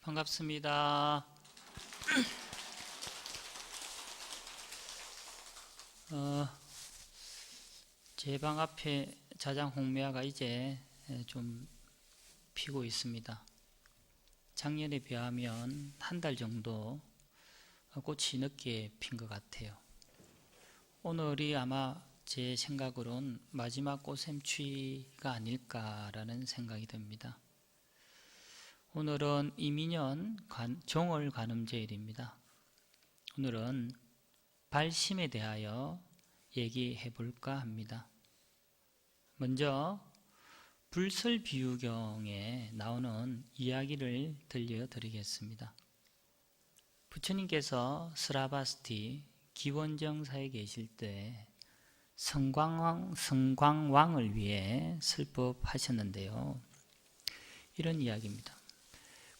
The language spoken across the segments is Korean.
반갑습니다. 제 방 앞에 자장 홍매화가 이제 좀 피고 있습니다. 작년에 비하면 한 달 정도 꽃이 늦게 핀 것 같아요. 오늘이 아마 제 생각으론 마지막 꽃샘추위가 아닐까라는 생각이 듭니다. 오늘은 이민년 정월 관음제일입니다. 오늘은 발심에 대하여 얘기해 볼까 합니다. 먼저 불설비유경에 나오는 이야기를 들려드리겠습니다. 부처님께서 스라바스티 기원정사에 계실 때 성광왕을 위해 설법하셨는데요. 이런 이야기입니다.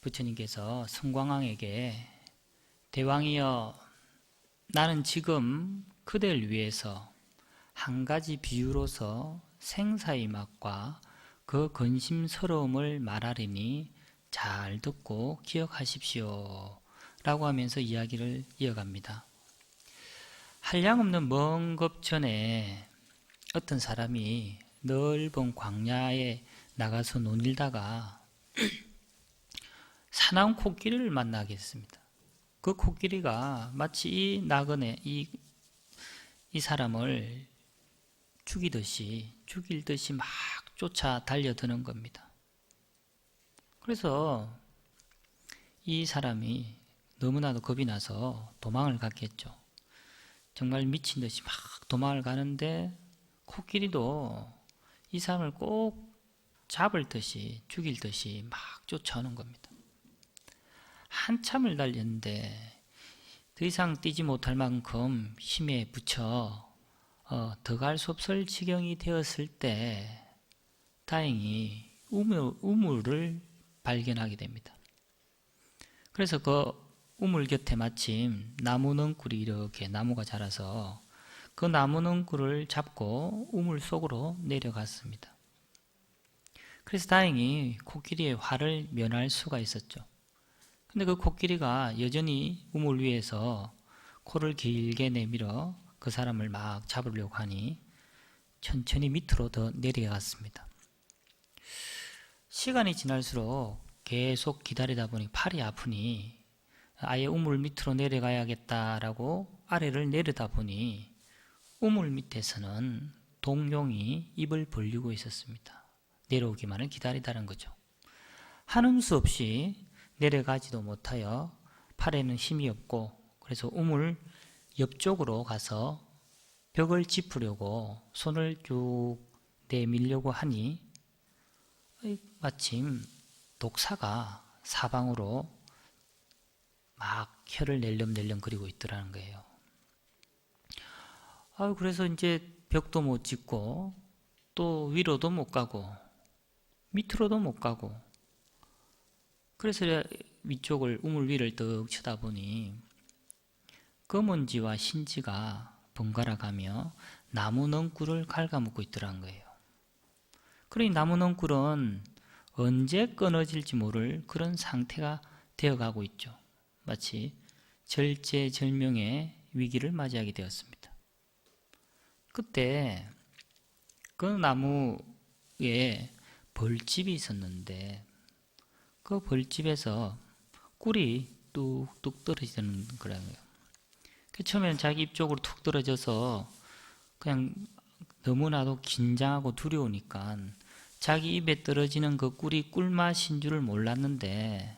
부처님께서 성광왕에게 대왕이여, 나는 지금 그대를 위해서 한 가지 비유로서 생사의 맛과 그 근심스러움을 말하리니 잘 듣고 기억하십시오 라고 하면서 이야기를 이어갑니다. 한량없는 먼 겁 전에 어떤 사람이 넓은 광야에 나가서 논일다가 사나운 코끼리를 만나게 했습니다. 그 코끼리가 마치 이 나그네, 이 사람을 죽일 듯이 막 쫓아 달려드는 겁니다. 그래서 이 사람이 너무나도 겁이 나서 도망을 갔겠죠. 정말 미친 듯이 막 도망을 가는데 코끼리도 이 사람을 꼭 잡을 듯이 죽일 듯이 막 쫓아오는 겁니다. 한참을 달렸는데 더 이상 뛰지 못할 만큼 힘에 부쳐 더 갈 수 없을 지경이 되었을 때 다행히 우물을 발견하게 됩니다. 그래서 그 우물 곁에 마침 나무 넝굴이 이렇게 나무가 자라서 그 나무 넝굴을 잡고 우물 속으로 내려갔습니다. 그래서 다행히 코끼리의 화를 면할 수가 있었죠. 근데 그 코끼리가 여전히 우물 위에서 코를 길게 내밀어 그 사람을 막 잡으려고 하니 천천히 밑으로 더 내려갔습니다. 시간이 지날수록 계속 기다리다 보니 팔이 아프니 아예 우물 밑으로 내려가야겠다라고 아래를 내려다 보니 우물 밑에서는 동룡이 입을 벌리고 있었습니다. 내려오기만을 기다리다는 거죠. 한음수 없이 내려가지도 못하여 팔에는 힘이 없고 그래서 우물 옆쪽으로 가서 벽을 짚으려고 손을 쭉 내밀려고 하니 마침 독사가 사방으로 막 혀를 낼름낼름 그리고 있더라는 거예요. 그래서 이제 벽도 못 짚고 또 위로도 못 가고 밑으로도 못 가고 그래서 위쪽을 우물 위를 떡 쳐다보니 검은지와 흰지가 번갈아 가며 나무 넝굴을 갉아먹고 있더란 거예요. 그러니 나무 넝굴은 언제 끊어질지 모를 그런 상태가 되어가고 있죠. 마치 절제절명의 위기를 맞이하게 되었습니다. 그때 그 나무에 벌집이 있었는데 그 벌집에서 꿀이 뚝뚝 떨어지는 거라고요. 처음에는 자기 입 쪽으로 툭 떨어져서 그냥 너무나도 긴장하고 두려우니까 자기 입에 떨어지는 그 꿀이 꿀맛인 줄을 몰랐는데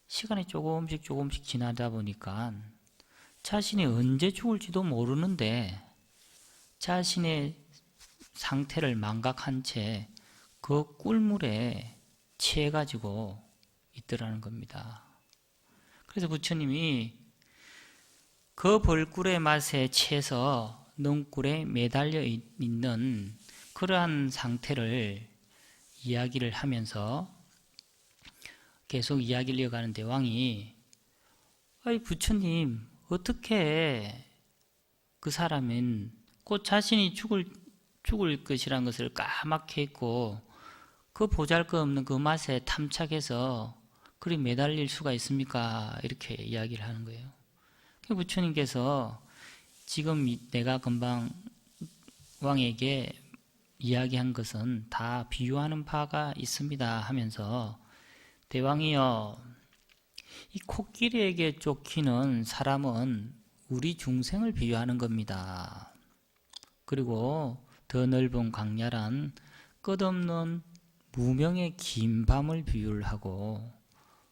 시간이 조금씩 지나다 보니까 자신이 언제 죽을지도 모르는데 자신의 상태를 망각한 채 그 꿀물에 취해가지고 있더라는 겁니다. 그래서 부처님이 그 벌꿀의 맛에 취해서 넝굴에 매달려 있는 그러한 상태를 이야기를 하면서 계속 이야기를 이어가는데 왕이 부처님 어떻게 그 사람은 곧 자신이 죽을 것이라는 것을 까맣게 했고 그 보잘것없는 그 맛에 탐착해서 그리 매달릴 수가 있습니까? 이렇게 이야기를 하는 거예요. 부처님께서 지금 내가 금방 왕에게 이야기한 것은 다 비유하는 바가 있습니다 하면서, 대왕이여, 이 코끼리에게 쫓기는 사람은 우리 중생을 비유하는 겁니다. 그리고 더 넓은 광야란 끝없는 무명의 긴 밤을 비유를 하고,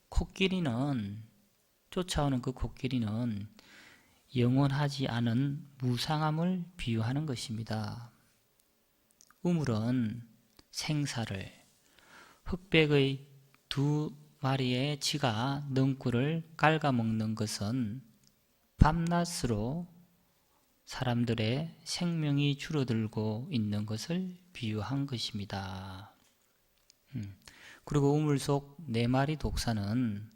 코끼리는, 쫓아오는 그 코끼리는 영원하지 않은 무상함을 비유하는 것입니다. 우물은 생사를, 흑백의 두 마리의 쥐가 능굴을 갉아먹는 것은 밤낮으로 사람들의 생명이 줄어들고 있는 것을 비유한 것입니다. 그리고 우물 속 네 마리 독사는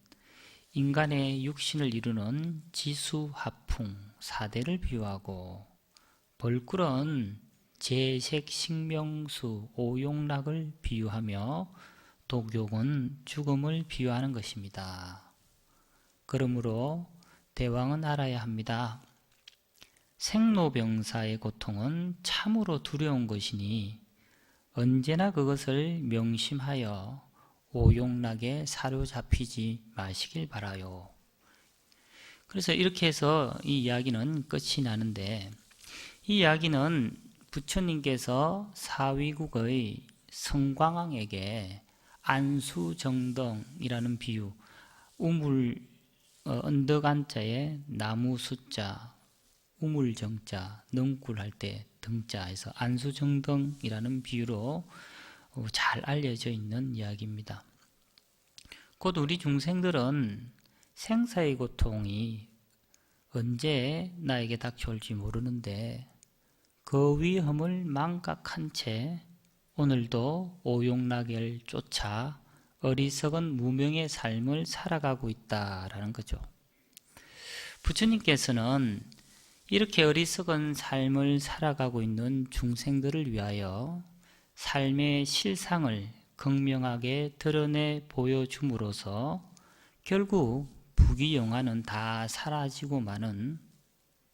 인간의 육신을 이루는 지수, 하풍, 사대를 비유하고, 벌꿀은 재색, 식명수, 오용락을 비유하며, 독욕은 죽음을 비유하는 것입니다. 그러므로 대왕은 알아야 합니다. 생로병사의 고통은 참으로 두려운 것이니 언제나 그것을 명심하여 오용락에 사로잡히지 마시길 바라요. 그래서 이렇게 해서 이 이야기는 끝이 나는데, 이 이야기는 부처님께서 사위국의 성광왕에게 안수정등이라는 비유, 우물, 언덕 안자에 나무 숫자, 우물정자, 능굴할 때 등자에서 안수정등이라는 비유로 잘 알려져 있는 이야기입니다. 곧 우리 중생들은 생사의 고통이 언제 나에게 닥쳐올지 모르는데, 그 위험을 망각한 채 오늘도 오용락을 쫓아 어리석은 무명의 삶을 살아가고 있다라는 거죠. 부처님께서는 이렇게 어리석은 삶을 살아가고 있는 중생들을 위하여 삶의 실상을 극명하게 드러내 보여줌으로써 결국 부귀영화는 다 사라지고 마는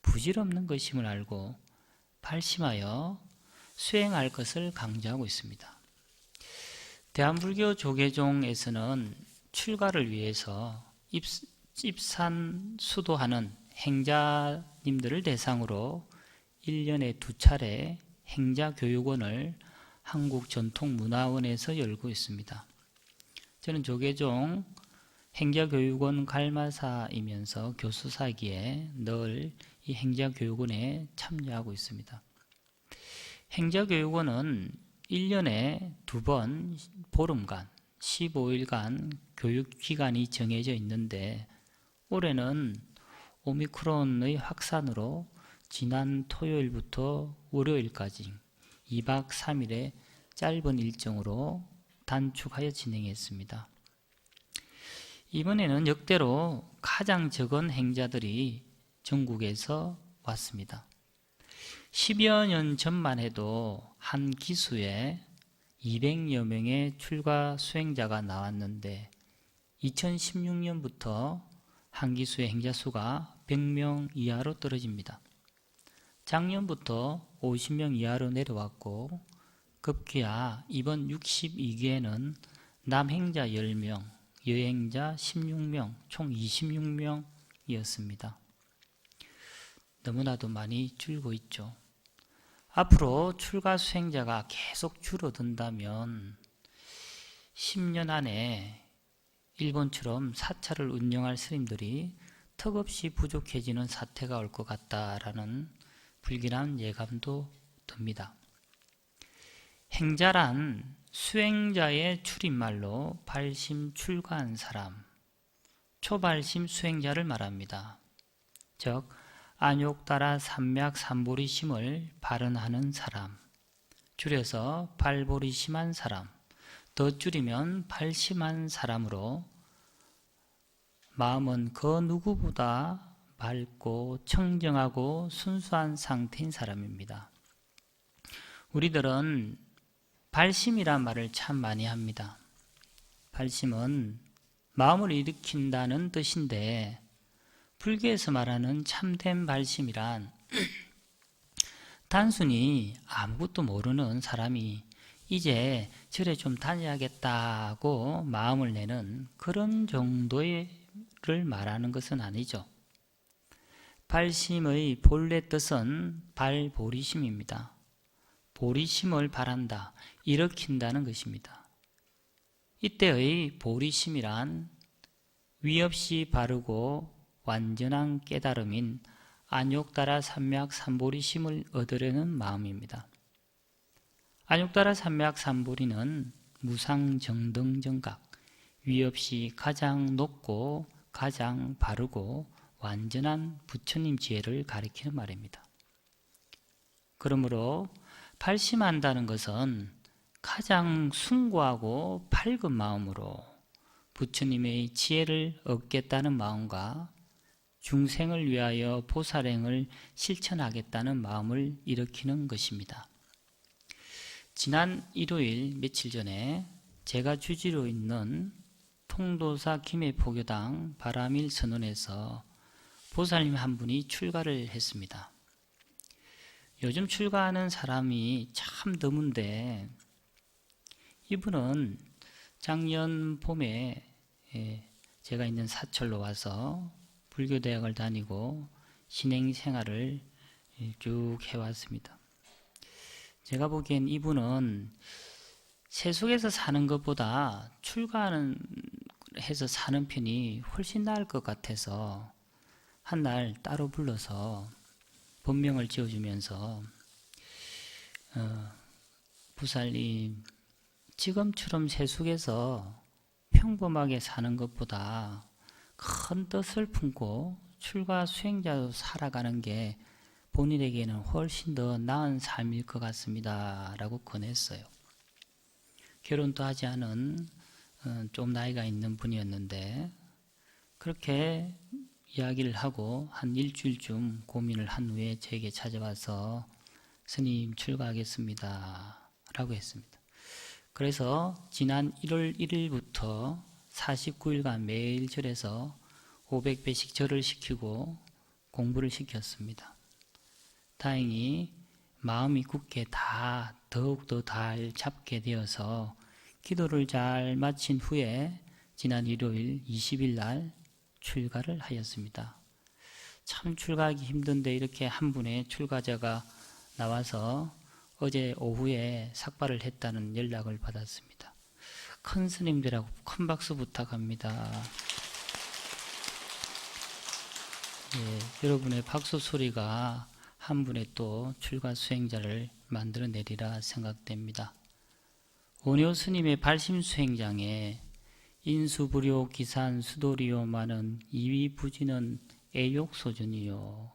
부질없는 것임을 알고 발심하여 수행할 것을 강조하고 있습니다. 대한불교 조계종에서는 출가를 위해서 입산수도하는 행자님들을 대상으로 1년에 2차례 행자교육원을 한국전통문화원에서 열고 있습니다. 저는 조계종 행자교육원 갈마사이면서 교수사기에 늘 이 행자교육원에 참여하고 있습니다. 행자교육원은 1년에 2번 보름간 15일간 교육기간이 정해져 있는데, 올해는 오미크론의 확산으로 지난 토요일부터 월요일까지 2박 3일의 짧은 일정으로 단축하여 진행했습니다. 이번에는 역대로 가장 적은 행자들이 전국에서 왔습니다. 10여 년 전만 해도 한 기수에 200여 명의 출가 수행자가 나왔는데, 2016년부터 한 기수의 행자 수가 100명 이하로 떨어집니다. 작년부터 50명 이하로 내려왔고, 급기야 이번 62기에는 남행자 10명, 여행자 16명, 총 26명이었습니다. 너무나도 많이 줄고 있죠. 앞으로 출가 수행자가 계속 줄어든다면 10년 안에 일본처럼 사찰을 운영할 스님들이 턱없이 부족해지는 사태가 올 것 같다라는 불길한 예감도 듭니다. 행자란 수행자의 줄임말로 발심 출가한 사람, 초발심 수행자를 말합니다. 즉 안욕 따라 삼맥 삼보리심을 발언하는 사람, 줄여서 발보리심한 사람, 더 줄이면 발심한 사람으로, 마음은 그 누구보다 맑고 청정하고 순수한 상태인 사람입니다. 우리들은 발심이란 말을 참 많이 합니다. 발심은 마음을 일으킨다는 뜻인데, 불교에서 말하는 참된 발심이란 단순히 아무것도 모르는 사람이 이제 절에 좀 다녀야겠다고 마음을 내는 그런 정도를 말하는 것은 아니죠. 발심의 본래 뜻은 발보리심입니다. 보리심을 바란다, 일으킨다는 것입니다. 이때의 보리심이란 위 없이 바르고 완전한 깨달음인 안욕다라 삼약 삼보리심을 얻으려는 마음입니다. 안욕다라 삼약 삼보리는 무상정등정각, 위 없이 가장 높고 가장 바르고 완전한 부처님 지혜를 가리키는 말입니다. 그러므로 발심한다는 것은 가장 숭고하고 밝은 마음으로 부처님의 지혜를 얻겠다는 마음과 중생을 위하여 보살행을 실천하겠다는 마음을 일으키는 것입니다. 지난 일요일 며칠 전에 제가 주지로 있는 통도사 김해포교당 바라밀 선원에서 보살님 한 분이 출가를 했습니다. 요즘 출가하는 사람이 참 드문데 이분은 작년 봄에 제가 있는 사철로 와서 불교대학을 다니고 신행생활을 쭉 해왔습니다. 제가 보기엔 이분은 세속에서 사는 것보다 출가하는 해서 사는 편이 훨씬 나을 것 같아서 한 날 따로 불러서 법명을 지어주면서 부살님, 지금처럼 세속에서 평범하게 사는 것보다 큰 뜻을 품고 출가 수행자로 살아가는 게 본인에게는 훨씬 더 나은 삶일 것 같습니다 라고 권했어요. 결혼도 하지 않은 좀 나이가 있는 분이었는데 그렇게 이야기를 하고 한 일주일쯤 고민을 한 후에 제게 찾아와서 스님 출가하겠습니다 라고 했습니다. 그래서 지난 1월 1일부터 49일간 매일 절에서 500배씩 절을 시키고 공부를 시켰습니다. 다행히 마음이 굳게 더욱더 잘 잡게 되어서 기도를 잘 마친 후에 지난 일요일 20일 날 출가를 하였습니다. 참 출가하기 힘든데 이렇게 한 분의 출가자가 나와서 어제 오후에 삭발을 했다는 연락을 받았습니다. 큰 스님들하고 큰 박수 부탁합니다. 여러분의 박수 소리가 한 분의 또 출가 수행자를 만들어내리라 생각됩니다. 원효 스님의 발심 수행장에 인수불요 기산 수도리요마는 이위부지는 애욕소준이요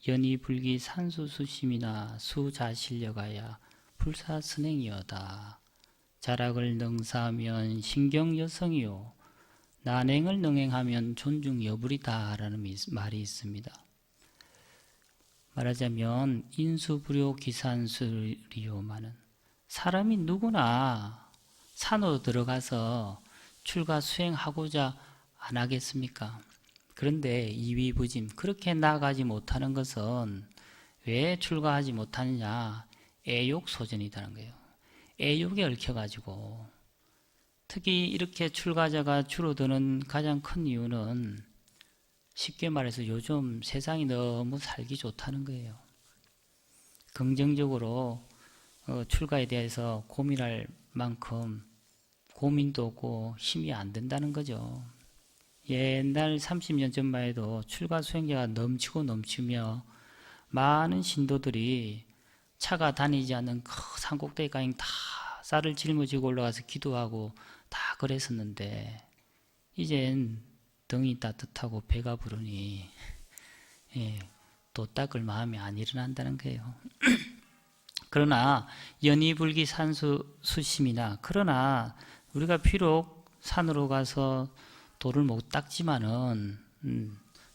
연이불기 산수수심이나 수자실려가야 불사선행이여다. 자락을 능사하면 신경여성이요 난행을 능행하면 존중여불이다 라는 말이 있습니다. 말하자면 인수불요 기산수리요마는 사람이 누구나 산으로 들어가서 출가 수행하고자 안 하겠습니까? 그런데 이위부짐 그렇게 나아가지 못하는 것은 왜 출가하지 못하느냐? 애욕소전이라는 거예요. 애욕에 얽혀가지고 특히 이렇게 출가자가 줄어드는 가장 큰 이유는 쉽게 말해서 요즘 세상이 너무 살기 좋다는 거예요. 긍정적으로 출가에 대해서 고민할 만큼 고민도 없고 힘이 안 된다는 거죠. 옛날 30년 전만 해도 출가 수행자가 넘치며 많은 신도들이 차가 다니지 않는 그 산꼭대기까지 다 쌀을 짊어지고 올라가서 기도하고 다 그랬었는데 이젠 등이 따뜻하고 배가 부르니 또 닦을 마음이 안 일어난다는 거예요. 그러나 연이불기 산수수심이나 그러나 우리가 비록 산으로 가서 돌을 못 닦지만은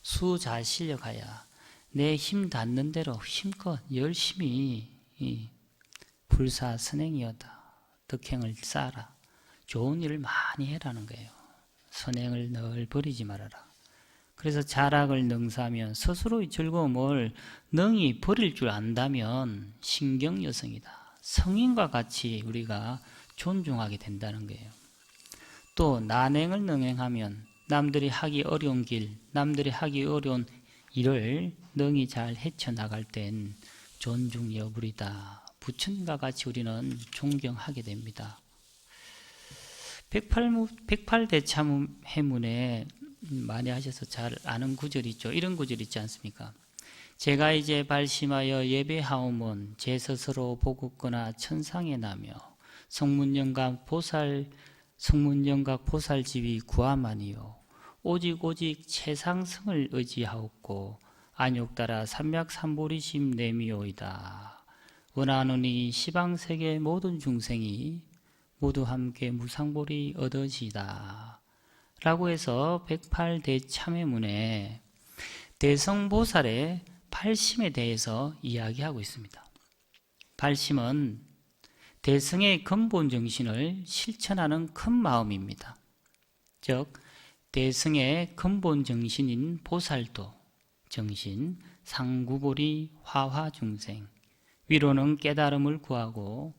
수자실려가야 내 힘 닿는 대로 힘껏 열심히 불사선행이여다. 덕행을 쌓아라. 좋은 일을 많이 해라는 거예요. 선행을 늘 버리지 말아라. 그래서 자락을 능사하면 스스로의 즐거움을 능히 버릴 줄 안다면 신경여성이다. 성인과 같이 우리가 존중하게 된다는 거예요. 또 난행을 능행하면 남들이 하기 어려운 길, 남들이 하기 어려운 일을 능히 잘 헤쳐나갈 땐 존중 여부리다. 부처님과 같이 우리는 존경하게 됩니다. 108대참해문에 많이 하셔서 잘 아는 구절이 있죠. 이런 구절 있지 않습니까? 제가 이제 발심하여 예배하오면 제 스스로 보급거나 천상에 나며 성문영각 보살집이 구하마니요 오직 최상승을 의지하옵고 안욕따라 삼맥삼보리심 내미오이다. 원하노니 시방세계 모든 중생이 모두 함께 무상보리 얻으시다. 라고 해서 108대참회문에 대성보살의 발심에 대해서 이야기하고 있습니다. 발심은 대성의 근본 정신을 실천하는 큰 마음입니다. 즉 대성의 근본 정신인 보살도 정신, 상구보리 화화중생, 위로는 깨달음을 구하고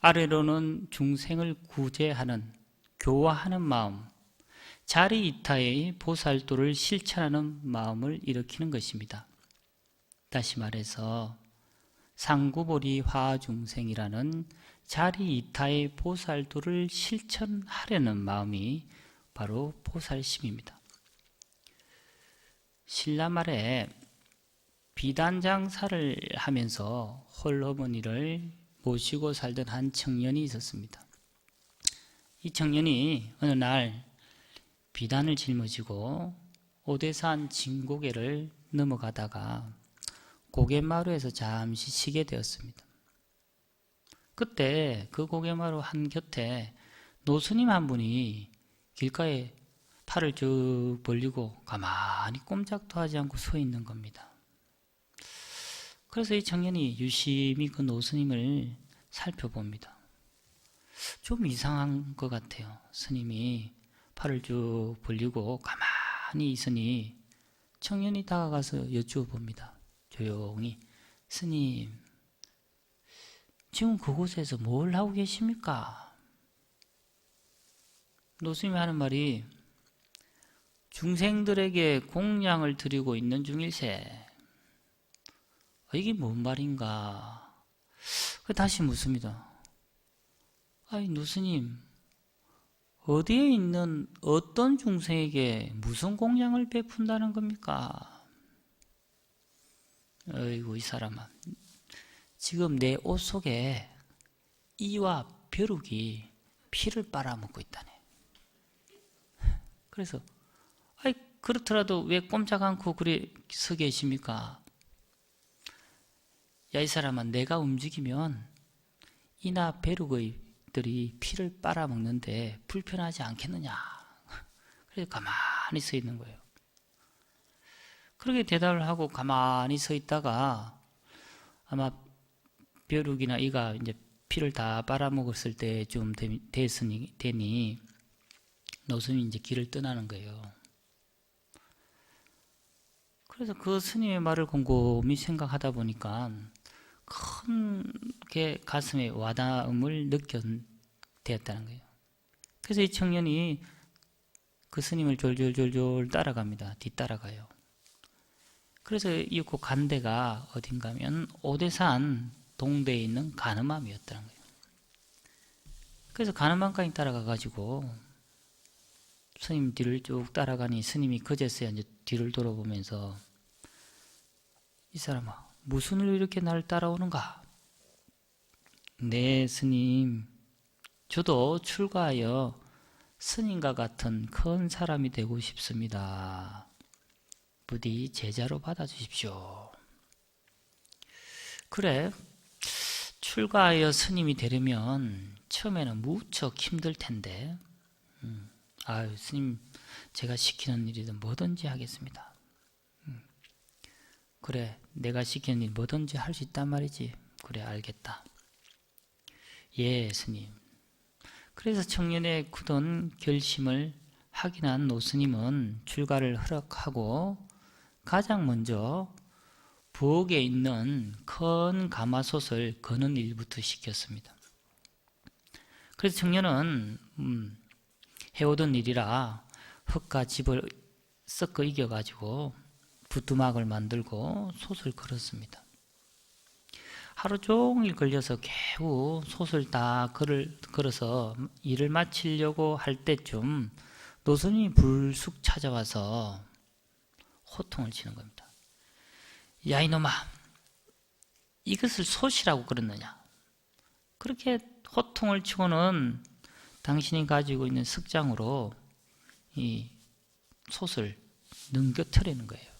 아래로는 중생을 구제하는, 교화하는 마음, 자리이타의 보살도를 실천하는 마음을 일으키는 것입니다. 다시 말해서 상구보리 화중생이라는 자리이타의 보살도를 실천하려는 마음이 바로 보살심입니다. 신라말에 비단장사를 하면서 홀어머니를 모시고 살던 한 청년이 있었습니다. 이 청년이 어느 날 비단을 짊어지고 오대산 진고개를 넘어가다가 고개마루에서 잠시 쉬게 되었습니다. 그때 그 고개마루 한 곁에 노스님 한 분이 길가에 팔을 쭉 벌리고 가만히 꼼짝도 하지 않고 서 있는 겁니다. 그래서 이 청년이 유심히 그 노스님을 살펴봅니다. 좀 이상한 것 같아요. 스님이 팔을 쭉 벌리고 가만히 있으니 청년이 다가가서 여쭈어봅니다. 조용히, 스님, 지금 그곳에서 뭘 하고 계십니까? 노스님이 하는 말이 중생들에게 공양을 드리고 있는 중일세. 이게 뭔 말인가? 다시 묻습니다. 아이, 노스님, 어디에 있는 어떤 중생에게 무슨 공양을 베푼다는 겁니까? 어이구, 이 사람아. 지금 내 옷 속에 이와 벼룩이 피를 빨아먹고 있다네. 그래서, 아이, 그렇더라도 왜 꼼짝 않고 그래 서 계십니까? 야, 이 사람아, 내가 움직이면 이나 벼룩들이 피를 빨아먹는데 불편하지 않겠느냐. 그래서 가만히 서 있는 거예요. 그렇게 대답을 하고 가만히 서 있다가 아마 벼룩이나 이가 이제 피를 다 빨아먹었을 때쯤 되니 노스님이 이제 길을 떠나는 거예요. 그래서 그 스님의 말을 곰곰이 생각하다 보니까 큰 가슴에 와닿음을 느꼈다는 거예요. 그래서 이 청년이 그 스님을 졸졸졸졸 따라갑니다. 뒤따라가요. 그래서 이윽고 간 데가 어딘가면 오대산 동대에 있는 가늠암이었다는 거예요. 그래서 가늠암까지 따라가가지고 스님 뒤를 쭉 따라가니 스님이 그제서야 이제 뒤를 돌아보면서 이 사람아, 무슨 일로 이렇게 나를 따라오는가? 네, 스님. 저도 출가하여 스님과 같은 큰 사람이 되고 싶습니다. 부디 제자로 받아주십시오. 그래, 출가하여 스님이 되려면 처음에는 무척 힘들 텐데, 아유, 스님, 제가 시키는 일이든 뭐든지 하겠습니다. 그래, 내가 시키는 일 뭐든지 할 수 있단 말이지. 그래, 알겠다. 예, 스님. 그래서 청년의 굳은 결심을 확인한 노스님은 출가를 허락하고 가장 먼저 부엌에 있는 큰 가마솥을 거는 일부터 시켰습니다. 그래서 청년은 해오던 일이라 흙과 집을 섞어 이겨가지고 부뚜막을 만들고 솥을 걸었습니다. 하루 종일 걸려서 겨우 솥을 다 걸어서 일을 마치려고 할 때쯤 노선이 불쑥 찾아와서 호통을 치는 겁니다. 야 이놈아, 이것을 솥이라고 그랬느냐? 그렇게 호통을 치고는 당신이 가지고 있는 석장으로 이 솥을 넘겨뜨리는 거예요.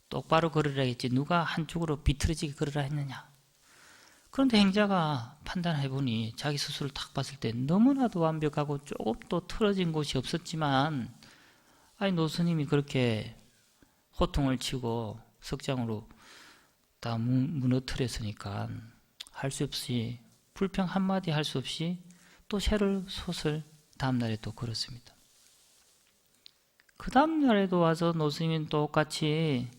똑바로 걸으라 했지 누가 한쪽으로 비틀어지게 걸으라 했느냐? 그런데 행자가 판단해 보니 자기 스스로를 딱 봤을 때 너무나도 완벽하고 조금 또 틀어진 곳이 없었지만 아니 노스님이 그렇게 호통을 치고 석장으로 다 무너뜨렸으니까 할 수 없이 불평 한마디 할 수 없이 또 새로 솥을 다음날에 또 걸었습니다. 그 다음날에도 와서 노스님은 똑같이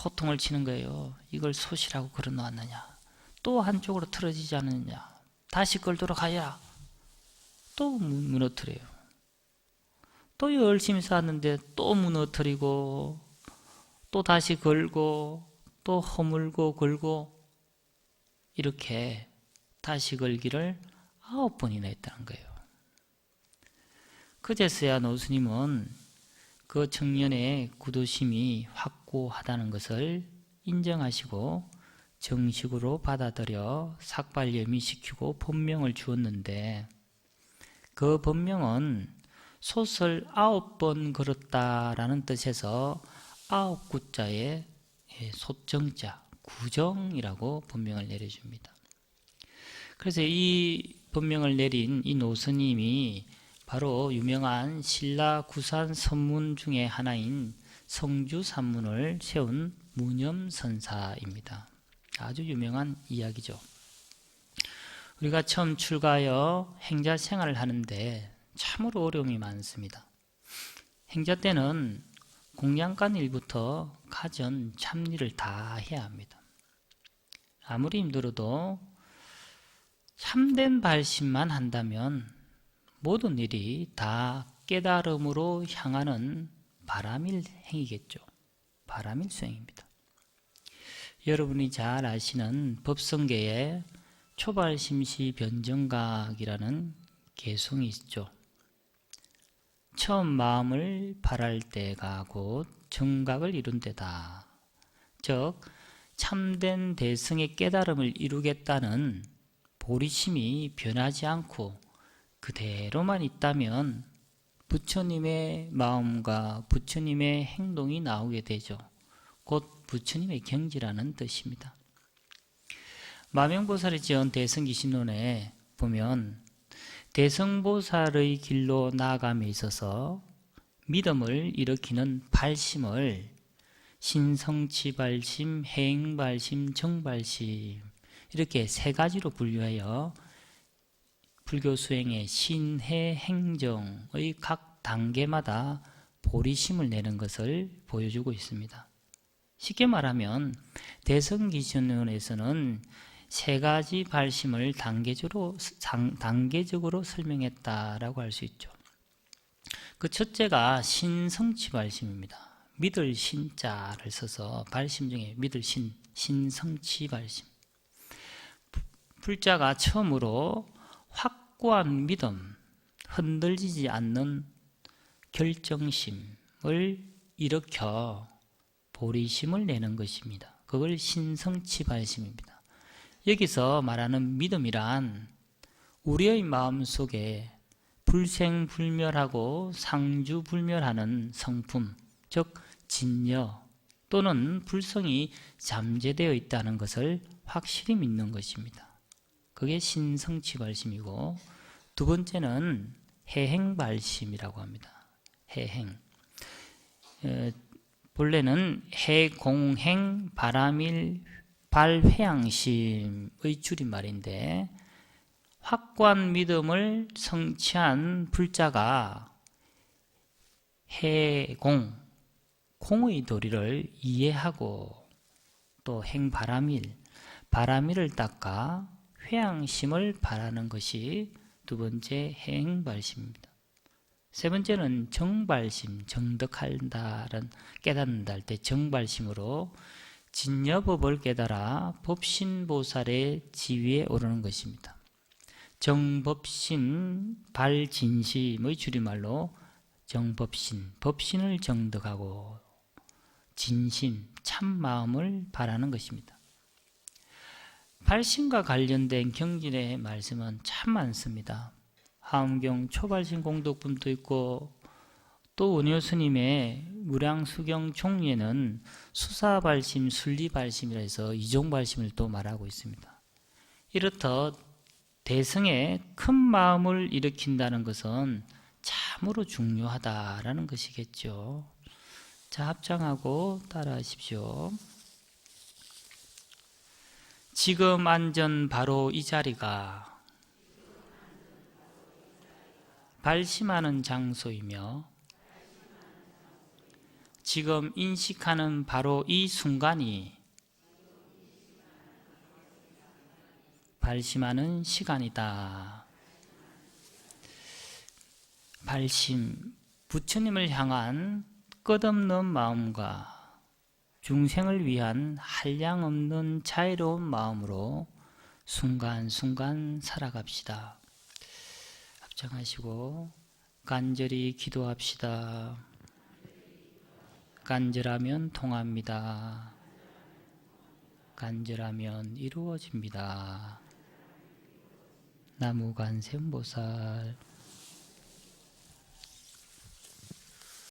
호통을 치는 거예요. 이걸 솥이라고 걸어놓았느냐? 또 한쪽으로 틀어지지 않느냐? 다시 걸도록 하여라. 또 무너뜨려요. 또 열심히 쌓았는데 또 무너뜨리고 또 다시 걸고 또 허물고 걸고 이렇게 다시 걸기를 9번이나 했다는 거예요. 그제서야 노스님은 그 청년의 구도심이 확고하다는 것을 인정하시고 정식으로 받아들여 삭발염이시키고 법명을 주었는데 그 법명은 솥을 9번 걸었다라는 뜻에서 9구자의 솥정자, 구정이라고 법명을 내려줍니다. 그래서 이 법명을 내린 이 노스님이 바로 유명한 신라구산 선문 중에 하나인 성주산문을 세운 무념선사입니다. 아주 유명한 이야기죠. 우리가 처음 출가하여 행자 생활을 하는데 참으로 어려움이 많습니다. 행자 때는 공양간 일부터 가전 참일을 다 해야 합니다. 아무리 힘들어도 참된 발심만 한다면 모든 일이 다 깨달음으로 향하는 바람일 행이겠죠. 바람일 수행입니다. 여러분이 잘 아시는 법성계에 초발심시 변정각이라는 개성이 있죠. 처음 마음을 발할 때가 곧 정각을 이룬 때다. 즉 참된 대승의 깨달음을 이루겠다는 보리심이 변하지 않고 그대로만 있다면 부처님의 마음과 부처님의 행동이 나오게 되죠. 곧 부처님의 경지라는 뜻입니다. 마명보살이 지은 대승기신론에 보면 대승보살의 길로 나아감에 있어서 믿음을 일으키는 발심을 신성치발심, 해행발심, 정발심 이렇게 세 가지로 분류하여 불교 수행의 신해 행정의 각 단계마다 보리심을 내는 것을 보여주고 있습니다. 쉽게 말하면 대승기신론에서는 세 가지 발심을 단계적으로 설명했다라고 할 수 있죠. 그 첫째가 신성치발심입니다. 믿을 신자를 써서 발심 중에 믿을 신성치발심. 불자가 처음으로 확고한 믿음, 흔들리지 않는 결정심을 일으켜 보리심을 내는 것입니다. 그걸 신성치발심입니다. 여기서 말하는 믿음이란 우리의 마음속에 불생불멸하고 상주불멸하는 성품, 즉 진여 또는 불성이 잠재되어 있다는 것을 확실히 믿는 것입니다. 그게 신성치발심이고 두 번째는 해행발심이라고 합니다. 해행. 본래는 해공행 바람일 발회양심의 확고한 믿음을 성취한 불자가 해공, 공의 도리를 이해하고 또 행바람일, 바람일을 닦아 회양심을 바라는 것이 두 번째 행발심입니다. 세 번째는 정발심, 정덕한다는 깨닫는다 할 때 정발심으로 진여법을 깨달아 법신보살의 지위에 오르는 것입니다. 정법신, 발진심의 줄임말로 정법신, 법신을 정덕하고 진심, 참마음을 바라는 것입니다. 발심과 관련된 경전의 말씀은 참 많습니다. 하엄경 초발심 공덕품도 있고 또 원효 스님의 무량수경 총례는 수사발심, 순리발심이라 해서 이종발심을 또 말하고 있습니다. 이렇듯 대승의 큰 마음을 일으킨다는 것은 참으로 중요하다라는 것이겠죠. 자, 합장하고 따라하십시오. 지금 앉은 바로 이 자리가 발심하는 장소이며 지금 인식하는 바로 이 순간이 발심하는 시간이다. 발심, 부처님을 향한 끝없는 마음과 중생을 위한 한량없는 자유로운 마음으로 순간순간 살아갑시다. 합장하시고 간절히 기도합시다. 간절하면 통합니다. 간절하면 이루어집니다. 나무관세음보살